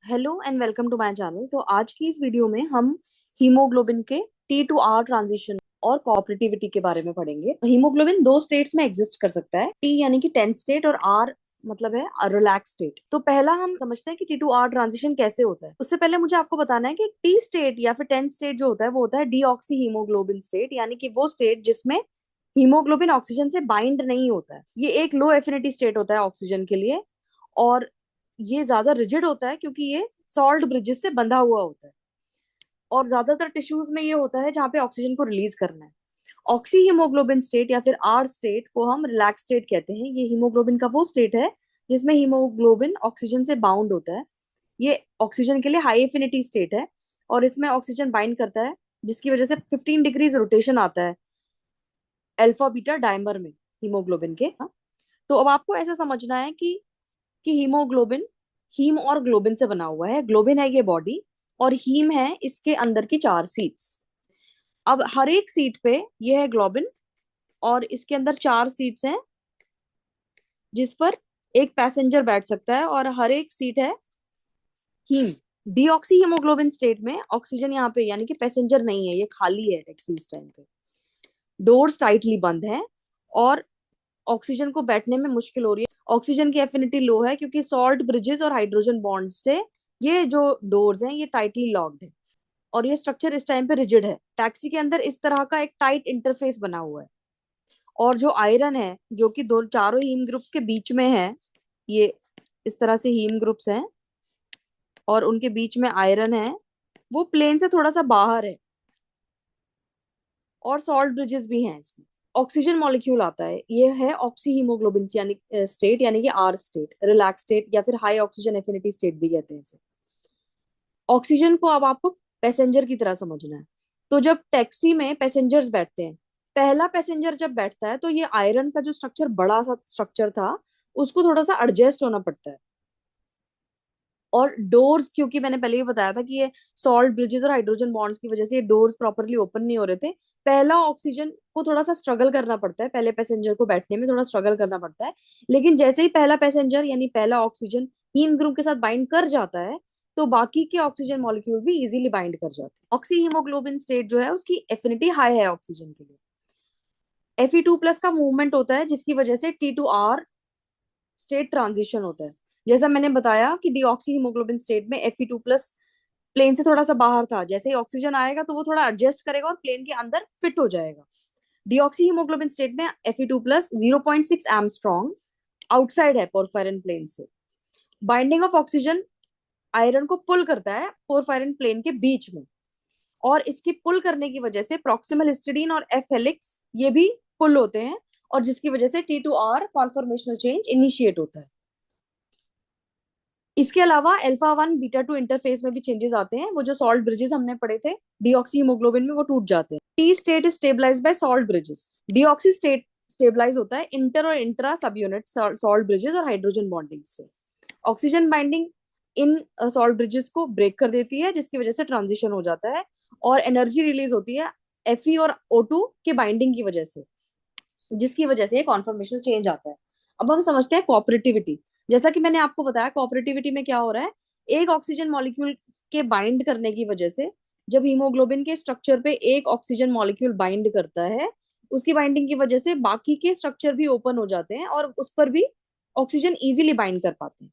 Hello and welcome to my channel. तो आज की इस वीडियो में हम हीमोग्लोबिन के टी टू आर ट्रांजिशन और कोऑपरेटिविटी के बारे में पढ़ेंगे। हीमोग्लोबिन दो स्टेट्स में एग्जिस्ट कर सकता है, टी यानी कि टेंस स्टेट और आर मतलब है रिलैक्स स्टेट। तो पहला हम समझते हैं कि टी टू आर ट्रांजिशन कैसे होता है। उससे पहले मुझे आपको बताना है कि टी स्टेट या फिर टेंस स्टेट जो होता है वो होता है डीऑक्सी हीमोग्लोबिन स्टेट, यानी कि वो स्टेट जिसमें हीमोग्लोबिन ऑक्सीजन से बाइंड नहीं होता है। ये एक लो एफिनिटी स्टेट होता है ऑक्सीजन के लिए, और ये ज्यादा रिजिड होता है क्योंकि ये सॉल्ट ब्रिजेस से बंधा हुआ होता है। और ज्यादातर टिश्यूज में ये होता है जहाँ पे ऑक्सीजन को रिलीज करना है। ऑक्सी हीमोग्लोबिन स्टेट या फिर आर स्टेट को हम रिलैक्स स्टेट कहते हैं। ये हीमोग्लोबिन का वो स्टेट है जिसमें हीमोग्लोबिन ऑक्सीजन से बाउंड होता है। ये ऑक्सीजन के लिए हाई एफिनिटी स्टेट है और इसमें ऑक्सीजन बाइंड करता है, जिसकी वजह से 15 डिग्रीज रोटेशन आता है अल्फा बीटा डायमर में हीमोग्लोबिन के। हाँ? तो अब आपको ऐसा समझना है कि हीमोग्लोबिन हीम और ग्लोबिन से बना हुआ है। ग्लोबिन है ये बॉडी और हीम है इसके अंदर की 4 सीट्स। अब हर एक सीट पे ये है ग्लोबिन और इसके अंदर 4 सीट्स हैं जिस पर एक पैसेंजर बैठ सकता है, और हर एक सीट है हीम। डीऑक्सी हीमोग्लोबिन स्टेट में ऑक्सीजन यहाँ पे यानी कि पैसेंजर नहीं है, ये खाली है टैक्सी इस टाइम पे। डोर्स टाइटली बंद है और ऑक्सीजन को बैठने में मुश्किल हो रही है। ऑक्सीजन की एफिनिटी लो है क्योंकि सॉल्ट ब्रिजेस और हाइड्रोजन बॉन्ड से ये जो डोर्स हैं ये टाइटली लॉक्ड है, और ये स्ट्रक्चर इस टाइम पे रिजिड है। टैक्सी के अंदर इस तरह का एक टाइट इंटरफेस बना हुआ है, और जो आयरन है जो कि दो चारों हीम ग्रुप्स के बीच में है, ये इस तरह से हीम ग्रुप्स हैं और उनके बीच में आयरन है, वो प्लेन से थोड़ा सा बाहर है, और सॉल्ट ब्रिजेस भी हैं इसमें। ऑक्सीजन मॉलिक्यूल आता है, ये है ऑक्सी हीमोग्लोबिन यानी स्टेट, यानी कि आर स्टेट, रिलैक्स स्टेट या फिर हाई ऑक्सीजन एफिनिटी स्टेट भी कहते हैं इसे। ऑक्सीजन को अब आपको पैसेंजर की तरह समझना है। तो जब टैक्सी में पैसेंजर्स बैठते हैं, पहला पैसेंजर जब बैठता है तो ये आयरन का जो स्ट्रक्चर बड़ा सा स्ट्रक्चर था उसको थोड़ा सा एडजस्ट होना पड़ता है। और डोर्स, क्योंकि मैंने पहले ही बताया था कि ये सॉल्ट ब्रिजेस और हाइड्रोजन बॉन्ड्स की वजह से ये डोर्स प्रॉपरली ओपन नहीं हो रहे थे। पहला ऑक्सीजन को थोड़ा सा स्ट्रगल करना पड़ता है, पहले पैसेंजर को बैठने में थोड़ा स्ट्रगल करना पड़ता है। लेकिन जैसे ही पहला पैसेंजर यानी पहला ऑक्सीजन हीम ग्रुप के साथ बाइंड कर जाता है तो बाकी के ऑक्सीजन मॉलिक्यूल्स भी इजीली बाइंड कर जाते हैं। ऑक्सी हीमोग्लोबिन स्टेट जो है उसकी एफिनिटी हाई है ऑक्सीजन के लिए। Fe2+ का मूवमेंट होता है जिसकी वजह से T2R स्टेट ट्रांजिशन होता है। जैसा मैंने बताया कि डीऑक्सी हीमोग्लोबिन स्टेट में Fe2+ प्लेन से थोड़ा सा बाहर था, जैसे ही ऑक्सीजन आएगा तो वो थोड़ा एडजस्ट करेगा और प्लेन के अंदर फिट हो जाएगा। डीऑक्सी हीमोग्लोबिन स्टेट में Fe2+ 0.6 एमस्ट्रॉन्ग आउटसाइड है पोरफायरिन प्लेन से। बाइंडिंग ऑफ ऑक्सीजन आयरन को पुल करता है पोरफायरिन प्लेन के बीच में, और इसकी पुल करने की वजह से प्रॉक्सिमल हिस्टिडीन और एफ हेलिक्स ये भी पुल होते हैं, और जिसकी वजह से T2R कॉन्फॉर्मेशनल चेंज इनिशिएट होता है। इसके अलावा अल्फा 1 बीटा 2 इंटरफेस में भी चेंजेस आते हैं। वो जो सॉल्ट ब्रिजेस हमने पढ़े थे डीऑक्सी हीमोग्लोबिन में, वो टूट जाते हैं। T state is stabilised by salt bridges. Deoxy state stabilise होता है इंटर और intra subunit salt bridges और हाइड्रोजन बॉन्डिंग से। ऑक्सीजन बाइंडिंग इन सॉल्ट ब्रिजेस को ब्रेक कर देती है, जिसकी वजह से ट्रांजिशन हो जाता है और एनर्जी रिलीज होती है Fe और O2 के बाइंडिंग की वजह से, जिसकी वजह से कॉन्फॉर्मेशनल चेंज आता है। अब हम समझते हैं कोऑपरेटिविटी। जैसा कि मैंने आपको बताया, कोऑपरेटिविटी में क्या हो रहा है, एक ऑक्सीजन मॉलिक्यूल के बाइंड करने की वजह से, जब हीमोग्लोबिन के स्ट्रक्चर पे एक ऑक्सीजन मॉलिक्यूल बाइंड करता है, उसकी बाइंडिंग की वजह से बाकी के स्ट्रक्चर भी ओपन हो जाते हैं और उस पर भी ऑक्सीजन इजीली बाइंड कर पाते हैं।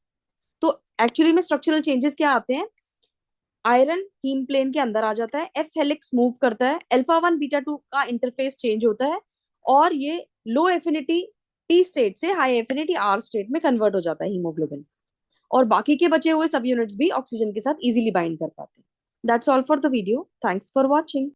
तो एक्चुअली में स्ट्रक्चरल चेंजेस क्या आते हैं, आयरन हीम प्लेन के अंदर आ जाता है, एफ हेलिक्स मूव करता है, अल्फा 1 बीटा 2 का इंटरफेस चेंज होता है, और ये लो एफिनिटी टी स्टेट से हाई एफिनिटी आर स्टेट में कन्वर्ट हो जाता है हीमोग्लोबिन, और बाकी के बचे हुए सब यूनिट्स भी ऑक्सीजन के साथ इजीली बाइंड कर पाते हैं। That's all for the video. Thanks for watching.